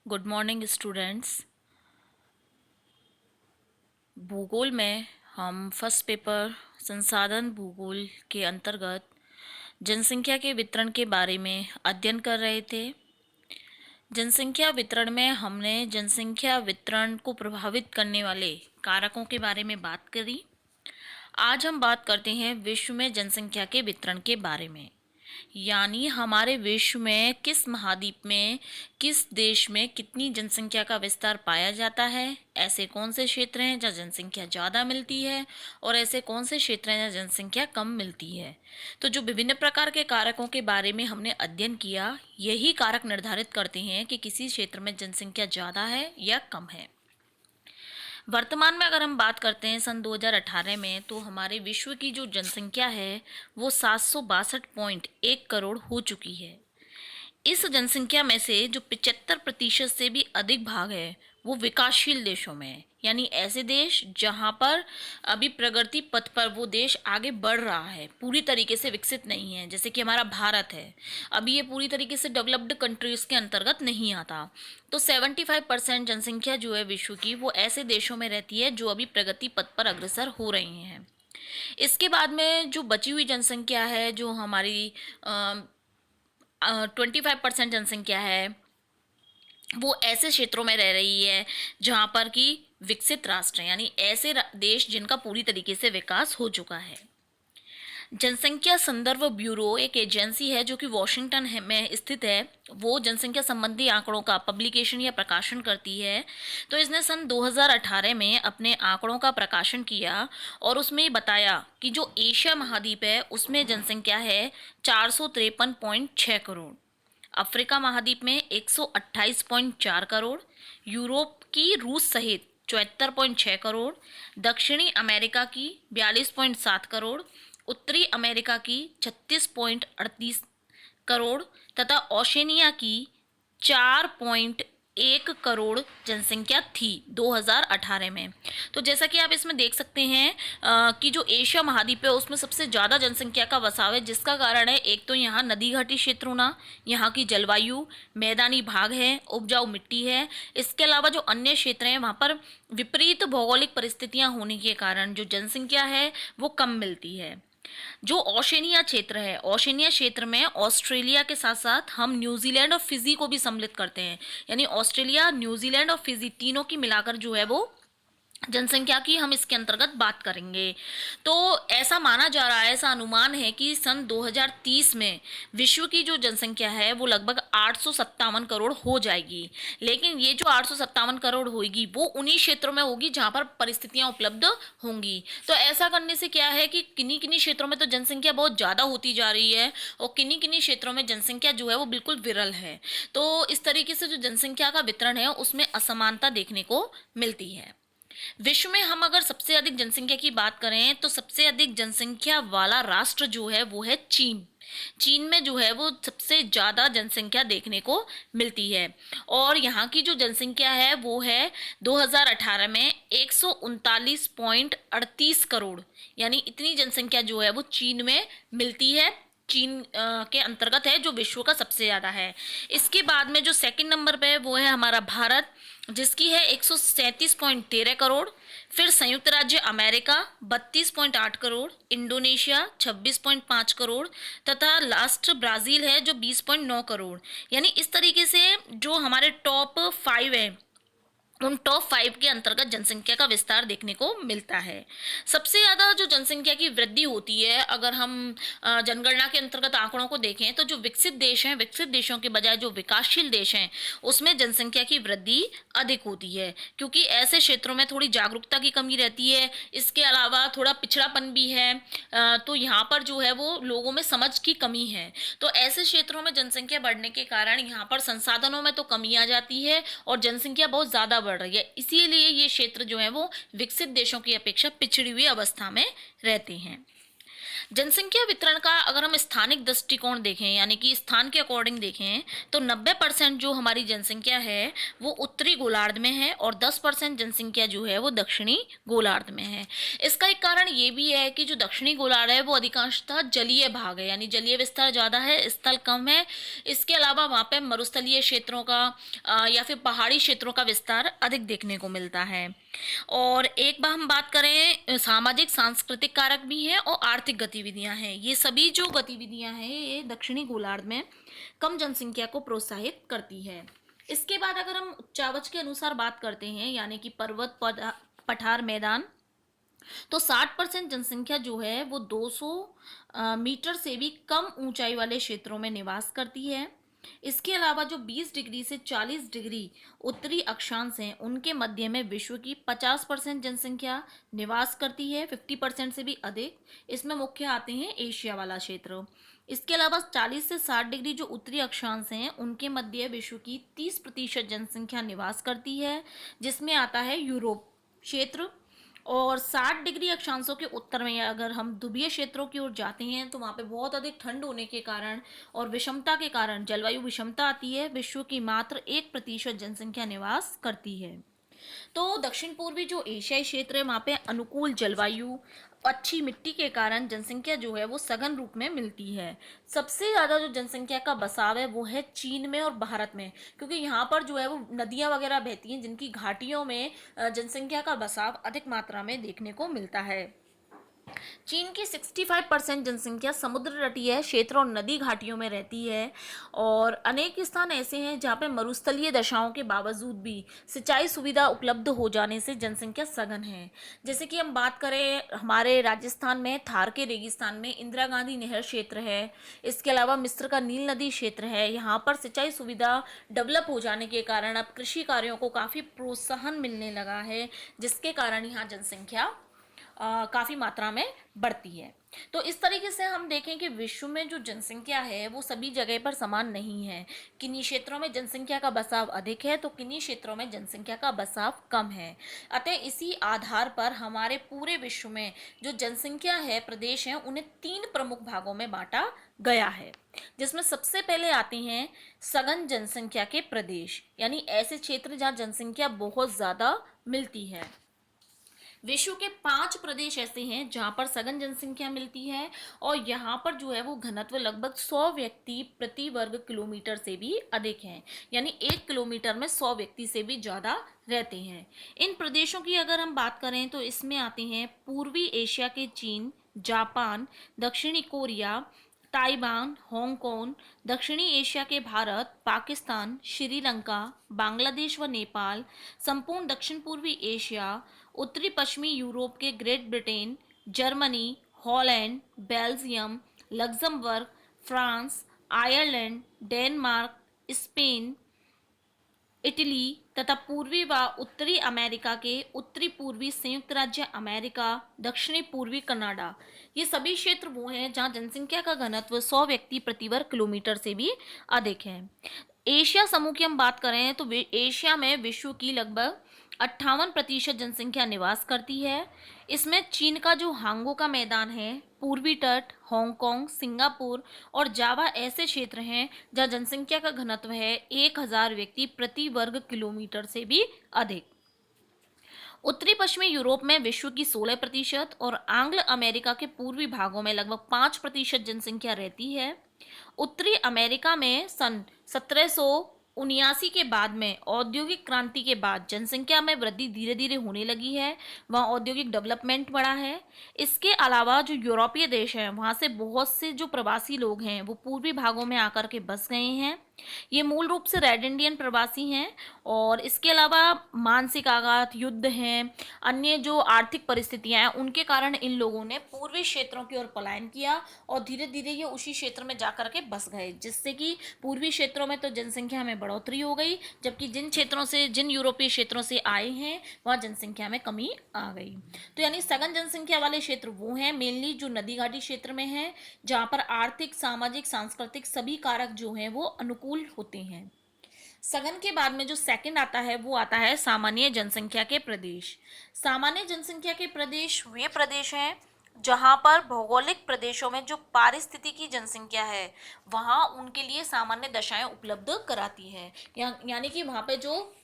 Good morning students. भूगोल में हम फर्स्ट पेपर संसाधन भूगोल के अंतर्गत जनसंख्या के वितरण के बारे में अध्ययन कर रहे थे। जनसंख्या वितरण में हमने जनसंख्या वितरण को प्रभावित करने वाले कारकों के बारे में बात करी। आज हम बात करते हैं विश्व में जनसंख्या के वितरण के बारे में, यानी हमारे विश्व में किस महाद्वीप में किस देश में कितनी जनसंख्या का विस्तार पाया जाता है, ऐसे कौन से क्षेत्र हैं जहाँ जनसंख्या ज़्यादा मिलती है और ऐसे कौन से क्षेत्र हैं जहाँ जनसंख्या कम मिलती है। तो जो विभिन्न प्रकार के कारकों के बारे में हमने अध्ययन किया, यही कारक निर्धारित करते हैं कि किसी क्षेत्र में जनसंख्या ज़्यादा है या कम है। वर्तमान में अगर हम बात करते हैं सन 2018 में, तो हमारे विश्व की जो जनसंख्या है वो 762.1 करोड़ हो चुकी है। इस जनसंख्या में से जो 75% से भी अधिक भाग है वो विकासशील देशों में है, यानी ऐसे देश जहाँ पर अभी प्रगति पथ पर वो देश आगे बढ़ रहा है, पूरी तरीके से विकसित नहीं है। जैसे कि हमारा भारत है, अभी ये पूरी तरीके से डेवलप्ड कंट्रीज़ के अंतर्गत नहीं आता। तो 75% जनसंख्या जो है विश्व की, वो ऐसे देशों में रहती है जो अभी प्रगति पथ पर अग्रसर हो रही हैं। इसके बाद में जो बची हुई जनसंख्या है, जो हमारी 25% जनसंख्या है, वो ऐसे क्षेत्रों में रह रही है जहाँ पर कि विकसित राष्ट्र हैं, यानी ऐसे देश जिनका पूरी तरीके से विकास हो चुका है। जनसंख्या संदर्भ ब्यूरो एक एजेंसी है जो कि वॉशिंगटन में स्थित है। वो जनसंख्या संबंधी आंकड़ों का पब्लिकेशन या प्रकाशन करती है। तो इसने सन 2018 में अपने आंकड़ों का प्रकाशन किया और उसमें बताया कि जो एशिया महाद्वीप है उसमें जनसंख्या है 453.6 करोड़, अफ्रीका महाद्वीप में 128.4 करोड़, यूरोप की रूस सहित 74.6 करोड़, दक्षिणी अमेरिका की 42.7 करोड़, उत्तरी अमेरिका की 36.38 करोड़ तथा ओशनिया की 4.1 करोड़ जनसंख्या थी 2018 में। तो जैसा कि आप इसमें देख सकते हैं कि जो एशिया महाद्वीप है उसमें सबसे ज़्यादा जनसंख्या का बसाव है, जिसका कारण है एक तो यहाँ नदी घाटी क्षेत्र होना, यहाँ की जलवायु, मैदानी भाग है, उपजाऊ मिट्टी है। इसके अलावा जो अन्य क्षेत्र हैं वहाँ पर विपरीत भौगोलिक परिस्थितियाँ होने के कारण जो जनसंख्या है वो कम मिलती है। जो ओशनिया क्षेत्र है, ओशनिया क्षेत्र में ऑस्ट्रेलिया के साथ साथ हम न्यूजीलैंड और फिजी को भी सम्मिलित करते हैं, यानी ऑस्ट्रेलिया, न्यूजीलैंड और फिजी तीनों की मिलाकर जो है वो जनसंख्या की हम इसके अंतर्गत बात करेंगे। तो ऐसा माना जा रहा है, ऐसा अनुमान है कि सन 2030 में विश्व की जो जनसंख्या है वो लगभग 857 करोड़ हो जाएगी। लेकिन ये जो 857 करोड़ होगी वो उन्हीं क्षेत्रों में होगी जहाँ पर परिस्थितियाँ उपलब्ध होंगी। तो ऐसा करने से क्या है कि किन्हीं किन्हीं क्षेत्रों में तो जनसंख्या बहुत ज़्यादा होती जा रही है और किन्हीं किन्हीं क्षेत्रों में जनसंख्या जो है वो बिल्कुल विरल है। तो इस तरीके से जो जनसंख्या का वितरण है उसमें असमानता देखने को मिलती है। विश्व में हम अगर सबसे अधिक जनसंख्या की बात करें तो सबसे अधिक जनसंख्या वाला राष्ट्र जो है वो है चीन। चीन में जो है वो सबसे ज़्यादा जनसंख्या देखने को मिलती है और यहाँ की जो जनसंख्या है वो है 2018 में 139.38 करोड़, यानी इतनी जनसंख्या जो है वो चीन में मिलती है। चीन के अंतर्गत है जो विश्व का सबसे ज़्यादा है। इसके बाद में जो सेकंड नंबर पे है वो है हमारा भारत, जिसकी है 137.13 करोड़। फिर संयुक्त राज्य अमेरिका 32.8 करोड़, इंडोनेशिया 26.5 करोड़ तथा लास्ट ब्राज़ील है जो 20.9 करोड़। यानी इस तरीके से जो हमारे टॉप 5 है उन टॉप 5 के अंतर्गत जनसंख्या का विस्तार देखने को मिलता है। सबसे ज़्यादा जो जनसंख्या की वृद्धि होती है, अगर हम जनगणना के अंतर्गत आंकड़ों को देखें तो जो विकसित देश हैं, विकसित देशों के बजाय जो विकासशील देश हैं उसमें जनसंख्या की वृद्धि अधिक होती है, क्योंकि ऐसे क्षेत्रों में थोड़ी जागरूकता की कमी रहती है। इसके अलावा थोड़ा पिछड़ापन भी है, तो यहाँ पर जो है वो लोगों में समझ की कमी है। तो ऐसे क्षेत्रों में जनसंख्या बढ़ने के कारण यहाँ पर संसाधनों में तो कमी आ जाती है और जनसंख्या बहुत ज़्यादा बढ़ रही है। इसीलिए ये क्षेत्र जो है वो विकसित देशों की अपेक्षा पिछड़ी हुई अवस्था में रहते हैं। जनसंख्या वितरण का अगर हम स्थानिक दृष्टिकोण देखें, यानी कि स्थान के अकॉर्डिंग देखें, तो 90% जो हमारी जनसंख्या है वो उत्तरी गोलार्ध में है और 10% जनसंख्या जो है वो दक्षिणी गोलार्ध में है। इसका एक कारण ये भी है कि जो दक्षिणी गोलार्ध है वो अधिकांशतः जलीय भाग है, यानी जलीय विस्तार ज़्यादा है, स्थल कम है। इसके अलावा वहाँ पे मरुस्थलीय क्षेत्रों का या फिर पहाड़ी क्षेत्रों का विस्तार अधिक देखने को मिलता है। और एक बार हम बात करें, सामाजिक सांस्कृतिक कारक भी हैं और आर्थिक गतिविधियां हैं। ये सभी जो गतिविधियां हैं ये दक्षिणी गोलार्ध में कम जनसंख्या को प्रोत्साहित करती है। इसके बाद अगर हम उच्चावच के अनुसार बात करते हैं, यानी कि पर्वत पठार मैदान, तो 60% जनसंख्या जो है वो 200 मीटर से भी कम ऊंचाई वाले क्षेत्रों में निवास करती है। इसके अलावा जो 20 डिग्री से 40 डिग्री उत्तरी अक्षांश हैं उनके मध्य में विश्व की 50% जनसंख्या निवास करती है, 50% से भी अधिक। इसमें मुख्य आते हैं एशिया वाला क्षेत्र। इसके अलावा 40 से 60 डिग्री जो उत्तरी अक्षांश हैं उनके मध्य विश्व की 30% जनसंख्या निवास करती है, जिसमें आता है यूरोप क्षेत्र। और 60 डिग्री अक्षांशों के उत्तर में अगर हम ध्रुवीय क्षेत्रों की ओर जाते हैं तो वहाँ पे बहुत अधिक ठंड होने के कारण और विषमता के कारण जलवायु विषमता आती है। विश्व की मात्र 1% जनसंख्या निवास करती है। तो दक्षिण पूर्वी जो एशियाई क्षेत्र है वहाँ पे अनुकूल जलवायु, अच्छी मिट्टी के कारण जनसंख्या जो है वो सघन रूप में मिलती है। सबसे ज़्यादा जो जनसंख्या का बसाव है वो है चीन में और भारत में, क्योंकि यहाँ पर जो है वो नदियाँ वगैरह बहती हैं जिनकी घाटियों में जनसंख्या का बसाव अधिक मात्रा में देखने को मिलता है। चीन की 65% जनसंख्या समुद्र तटीय क्षेत्र और नदी घाटियों में रहती है और अनेक स्थान ऐसे हैं जहाँ पे मरुस्थलीय दशाओं के बावजूद भी सिंचाई सुविधा उपलब्ध हो जाने से जनसंख्या सघन है। जैसे कि हम बात करें हमारे राजस्थान में थार के रेगिस्तान में इंदिरा गांधी नहर क्षेत्र है। इसके अलावा मिस्र का नील नदी क्षेत्र है। यहाँ पर सिंचाई सुविधा डेवलप हो जाने के कारण अब कृषि कार्यों को काफ़ी प्रोत्साहन मिलने लगा है, जिसके कारण यहाँ जनसंख्या काफ़ी मात्रा में बढ़ती है। तो इस तरीके से हम देखें कि विश्व में जो जनसंख्या है वो सभी जगह पर समान नहीं है। किन्हीं क्षेत्रों में जनसंख्या का बसाव अधिक है तो किन्हीं क्षेत्रों में जनसंख्या का बसाव कम है। अतः इसी आधार पर हमारे पूरे विश्व में जो जनसंख्या है, प्रदेश हैं, उन्हें 3 प्रमुख भागों में बांटा गया है, जिसमें सबसे पहले आते हैं सघन जनसंख्या के प्रदेश, यानी ऐसे क्षेत्र जहाँ जनसंख्या बहुत ज़्यादा मिलती है। विश्व के 5 प्रदेश ऐसे हैं जहां पर सघन जनसंख्या मिलती है और यहाँ पर जो है वो घनत्व लगभग 100 व्यक्ति प्रति वर्ग किलोमीटर से भी अधिक है, यानी 1 किलोमीटर में 100 व्यक्ति से भी ज़्यादा रहते हैं। इन प्रदेशों की अगर हम बात करें तो इसमें आते हैं पूर्वी एशिया के चीन, जापान, दक्षिणी कोरिया, ताइवान, हांगकांग, दक्षिणी एशिया के भारत, पाकिस्तान, श्रीलंका, बांग्लादेश व नेपाल, संपूर्ण दक्षिण पूर्वी एशिया, उत्तरी पश्चिमी यूरोप के great Britain, Germany, Holland, Belgium, Luxembourg, France, Ireland, Denmark, Spain, Italy तथा पूर्वी व उत्तरी अमेरिका के उत्तरी पूर्वी संयुक्त राज्य अमेरिका, दक्षिणी पूर्वी कनाडा, ये सभी क्षेत्र वो हैं जहां जनसंख्या का घनत्व 100 व्यक्ति प्रति वर्ग किलोमीटर से भी अधिक है। एशिया समूह की हम बात करें तो एशिया में विश्व की लगभग 58% जनसंख्या निवास करती है। इसमें चीन का जो हांगो का मैदान है, पूर्वी तट, हांगकांग, सिंगापुर और जावा ऐसे क्षेत्र हैं जहां जनसंख्या का घनत्व है 1000 व्यक्ति प्रति वर्ग किलोमीटर से भी अधिक। उत्तरी पश्चिमी यूरोप में विश्व की 16% और आंग्ल अमेरिका के पूर्वी भागों में लगभग 5% जनसंख्या रहती है। उत्तरी अमेरिका में सन 1779 के बाद में औद्योगिक क्रांति के बाद जनसंख्या में वृद्धि धीरे धीरे होने लगी है, वहाँ औद्योगिक डेवलपमेंट बढ़ा है। इसके अलावा जो यूरोपीय देश हैं वहाँ से बहुत से जो प्रवासी लोग हैं वो पूर्वी भागों में आकर के बस गए हैं। ये मूल रूप से रेड इंडियन प्रवासी हैं और इसके अलावा मानसिक आघात, युद्ध हैं, अन्य जो आर्थिक परिस्थितियां हैं उनके कारण इन लोगों ने पूर्वी क्षेत्रों की ओर पलायन किया और धीरे धीरे ये उसी क्षेत्र में जाकर के बस गए, जिससे कि पूर्वी क्षेत्रों में तो जनसंख्या में बढ़ोतरी हो गई, जबकि जिन यूरोपीय क्षेत्रों से आए हैं वहाँ जनसंख्या में कमी आ गई। तो यानी सघन जनसंख्या वाले क्षेत्र वो हैं मेनली जो नदी घाटी क्षेत्र में हैं, जहाँ पर आर्थिक, सामाजिक, सांस्कृतिक सभी कारक जो हैं वो अनुकूल होते हैं। सघन के बाद में जो सेकंड आता है वो आता है सामान्य जनसंख्या के प्रदेश। सामान्य जनसंख्या के प्रदेश वे प्रदेश हैं जहाँ पर भौगोलिक प्रदेशों में जो पारिस्थितिकी जनसंख्या है वहाँ उनके लिए सामान्य दशाएं उपलब्ध कराती है। यानी कि वहाँ पे जो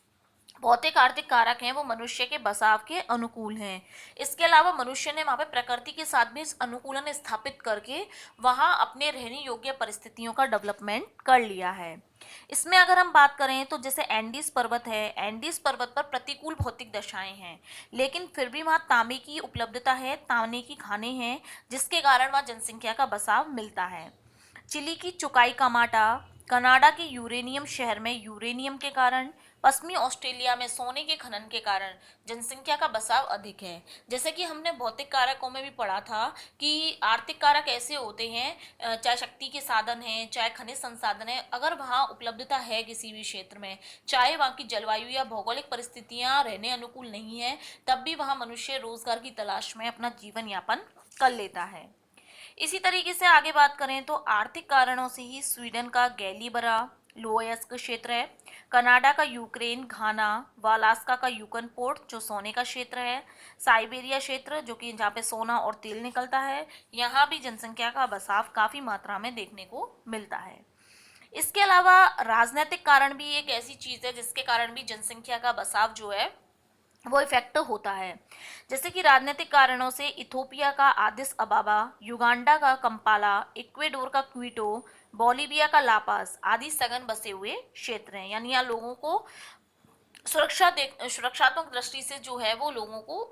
भौतिक आर्थिक कारक हैं वो मनुष्य के बसाव के अनुकूल हैं। इसके अलावा मनुष्य ने वहाँ पे प्रकृति के साथ भी इस अनुकूलन स्थापित करके वहाँ अपने रहने योग्य परिस्थितियों का डेवलपमेंट कर लिया है। इसमें अगर हम बात करें तो जैसे एंडीज पर्वत है, एंडीज पर्वत पर प्रतिकूल भौतिक दशाएं हैं, लेकिन फिर भी वहाँ तांबे की उपलब्धता है, तांबे की खानें हैं, जिसके कारण वहाँ जनसंख्या का बसाव मिलता है। चिली की चुकाई कामाटा, कनाडा के यूरेनियम शहर में यूरेनियम के कारण, पश्चिमी ऑस्ट्रेलिया में सोने के खनन के कारण जनसंख्या का बसाव अधिक है। जैसे कि हमने भौतिक कारकों में भी पढ़ा था कि आर्थिक कारक ऐसे होते हैं, चाहे शक्ति के साधन हैं, चाहे खनिज संसाधन है, अगर वहाँ उपलब्धता है किसी भी क्षेत्र में, चाहे वहाँ की जलवायु या भौगोलिक परिस्थितियाँ रहने अनुकूल नहीं है, तब भी वहाँ मनुष्य रोजगार की तलाश में अपना जीवन यापन कर लेता है। इसी तरीके से आगे बात करें तो आर्थिक कारणों से ही स्वीडन का गैलीबरा लोयस्क क्षेत्र है, कनाडा का यूक्रेन घाना, वालास्का का यूकन पोर्ट जो सोने का क्षेत्र है, साइबेरिया क्षेत्र जो कि जहाँ पे सोना और तेल निकलता है, यहाँ भी जनसंख्या का बसाव काफ़ी मात्रा में देखने को मिलता है। इसके अलावा राजनीतिक कारण भी एक ऐसी चीज़ है जिसके कारण भी जनसंख्या का बसाव जो है वो इफेक्ट होता है। जैसे कि राजनीतिक कारणों से इथोपिया का आदिस अबाबा, युगांडा का कंपाला, इक्वेडोर का क्विटो, बोलीविया का लापास आदि सघन बसे हुए क्षेत्र हैं। यानी यहाँ लोगों को सुरक्षात्मक दृष्टि से जो है वो लोगों को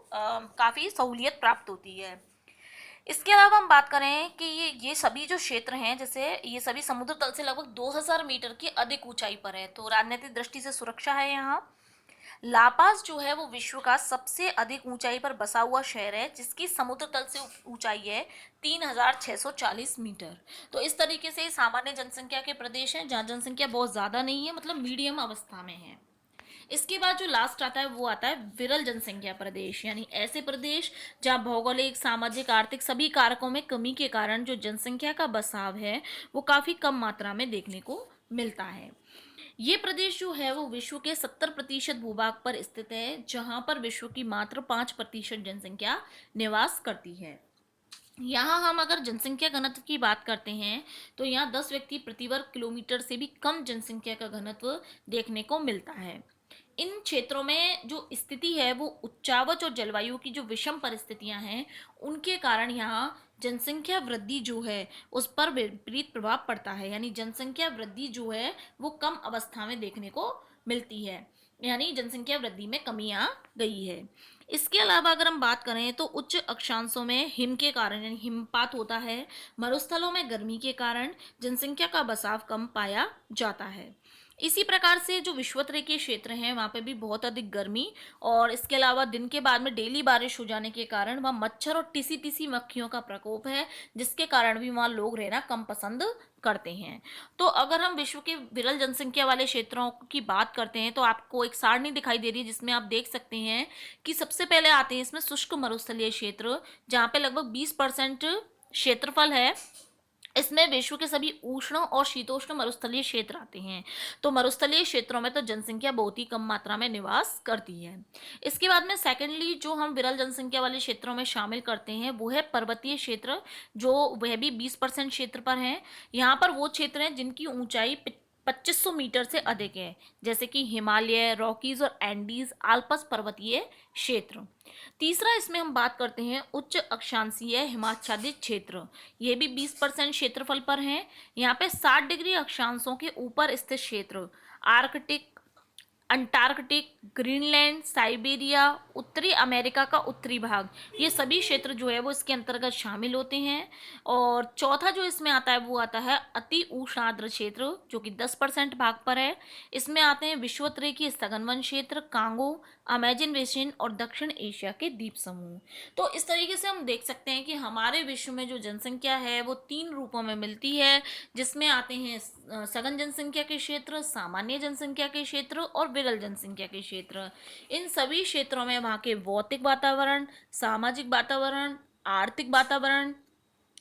काफ़ी सहूलियत प्राप्त होती है। इसके अलावा हम बात करें कि ये सभी जो क्षेत्र हैं, जैसे ये सभी समुद्र तल से लगभग 2000 मीटर की अधिक ऊंचाई पर है, तो राजनीतिक दृष्टि से सुरक्षा है यहाँ। लापास जो है वो विश्व का सबसे अधिक ऊंचाई पर बसा हुआ शहर है, जिसकी समुद्र तल से ऊंचाई है 3640 मीटर। तो इस तरीके से सामान्य जनसंख्या के प्रदेश हैं जहाँ जनसंख्या बहुत ज़्यादा नहीं है, मतलब मीडियम अवस्था में है। इसके बाद जो लास्ट आता है वो आता है विरल जनसंख्या प्रदेश, यानी ऐसे प्रदेश जहाँ भौगोलिक, सामाजिक, आर्थिक सभी कारकों में कमी के कारण जो जनसंख्या का बसाव है वो काफ़ी कम मात्रा में देखने को मिलता है। ये प्रदेश जो है वो विश्व के 70% भूभाग पर स्थित है, जहां पर विश्व की मात्र 5% जनसंख्या निवास करती है। यहाँ हम अगर जनसंख्या घनत्व की बात करते हैं तो यहाँ 10 व्यक्ति प्रति वर्ग किलोमीटर से भी कम जनसंख्या का घनत्व देखने को मिलता है। इन क्षेत्रों में जो स्थिति है वो उच्चावच और जलवायु की जो विषम परिस्थितियां हैं उनके कारण यहाँ जनसंख्या वृद्धि जो है उस पर विपरीत प्रभाव पड़ता है। यानी जनसंख्या वृद्धि जो है वो कम अवस्था में देखने को मिलती है, यानी जनसंख्या वृद्धि में कमी आ गई है। इसके अलावा अगर हम बात करें तो उच्च अक्षांशों में हिम के कारण यानी हिमपात होता है, मरुस्थलों में गर्मी के कारण जनसंख्या का बसाव कम पाया जाता है। इसी प्रकार से जो विषुवत-रेखीय क्षेत्र हैं वहाँ पे भी बहुत अधिक गर्मी और इसके अलावा दिन के बाद में डेली बारिश हो जाने के कारण वहाँ मच्छर और टिसी टिसी मक्खियों का प्रकोप है, जिसके कारण भी वहाँ लोग रहना कम पसंद करते हैं। तो अगर हम विश्व के विरल जनसंख्या वाले क्षेत्रों की बात करते हैं तो आपको एक सारणी दिखाई दे रही है जिसमें आप देख सकते हैं कि सबसे पहले आते हैं इसमें शुष्क मरुस्थलीय क्षेत्र, जहाँ पे लगभग 20% क्षेत्रफल है। इसमें विश्व के सभी उष्ण और शीतोष्ण मरुस्थलीय क्षेत्र आते हैं। तो मरुस्थलीय क्षेत्रों में तो जनसंख्या बहुत ही कम मात्रा में निवास करती है। इसके बाद में सेकेंडली जो हम विरल जनसंख्या वाले क्षेत्रों में शामिल करते हैं वो है पर्वतीय क्षेत्र, जो वह भी 20% क्षेत्र पर है। यहाँ पर वो क्षेत्र हैं जिनकी ऊंचाई 2500 मीटर से अधिक है, जैसे कि हिमालय, रॉकीज और एंडीज आल्प्स पर्वतीय क्षेत्र। तीसरा इसमें हम बात करते हैं उच्च अक्षांशीय हिमाच्छादित क्षेत्र, ये भी 20% क्षेत्रफल पर हैं। यहाँ पे 60 डिग्री अक्षांशों के ऊपर स्थित क्षेत्र आर्कटिक, अंटार्कटिक, ग्रीनलैंड, साइबेरिया, उत्तरी अमेरिका का उत्तरी भाग, ये सभी क्षेत्र जो है वो इसके अंतर्गत शामिल होते हैं। और चौथा जो इसमें आता है वो आता है अति उष्ण आर्द्र क्षेत्र, जो कि 10% भाग पर है। इसमें आते हैं विषुवत-रेखीय सघन वन क्षेत्र, कांगो, अमेजन बेसिन और दक्षिण एशिया के द्वीप समूह। तो इस तरीके से हम देख सकते हैं कि हमारे विश्व में जो जनसंख्या है वो 3 रूपों में मिलती है, जिसमें आते हैं सघन जनसंख्या के क्षेत्र, सामान्य जनसंख्या के क्षेत्र और विरल जनसंख्या के क्षेत्र। इन सभी क्षेत्रों में वहाँ के भौतिक वातावरण, सामाजिक वातावरण, आर्थिक वातावरण,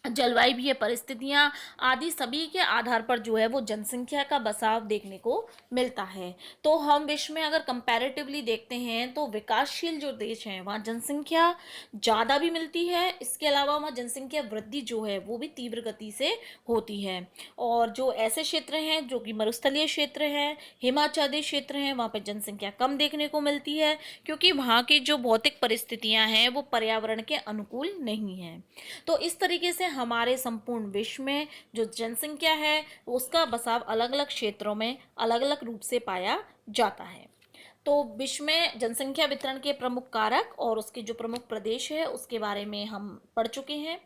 जलवायु परिस्थितियां आदि सभी के आधार पर जो है वो जनसंख्या का बसाव देखने को मिलता है। तो हम विश्व में अगर कंपैरेटिवली देखते हैं तो विकासशील जो देश हैं वहाँ जनसंख्या ज़्यादा भी मिलती है, इसके अलावा वहाँ जनसंख्या वृद्धि जो है वो भी तीव्र गति से होती है। और जो ऐसे क्षेत्र हैं जो कि मरुस्थलीय क्षेत्र हैं, हिमाच्छादित क्षेत्र हैं, वहाँ पर जनसंख्या कम देखने को मिलती है, क्योंकि वहाँ की जो भौतिक परिस्थितियाँ हैं वो पर्यावरण के अनुकूल नहीं हैं। तो इस तरीके से हमारे संपूर्ण विश्व में जो जनसंख्या है उसका बसाव अलग अलग क्षेत्रों में अलग अलग रूप से पाया जाता है। तो विश्व में जनसंख्या वितरण के प्रमुख कारक और उसके जो प्रमुख प्रदेश है उसके बारे में हम पढ़ चुके हैं।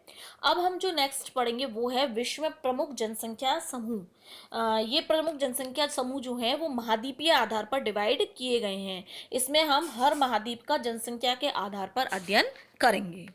अब हम जो नेक्स्ट पढ़ेंगे वो है विश्व में प्रमुख जनसंख्या समूह। ये प्रमुख जनसंख्या समूह जो है वो महाद्वीपीय आधार पर डिवाइड किए गए हैं। इसमें हम हर महाद्वीप का जनसंख्या के आधार पर अध्ययन करेंगे।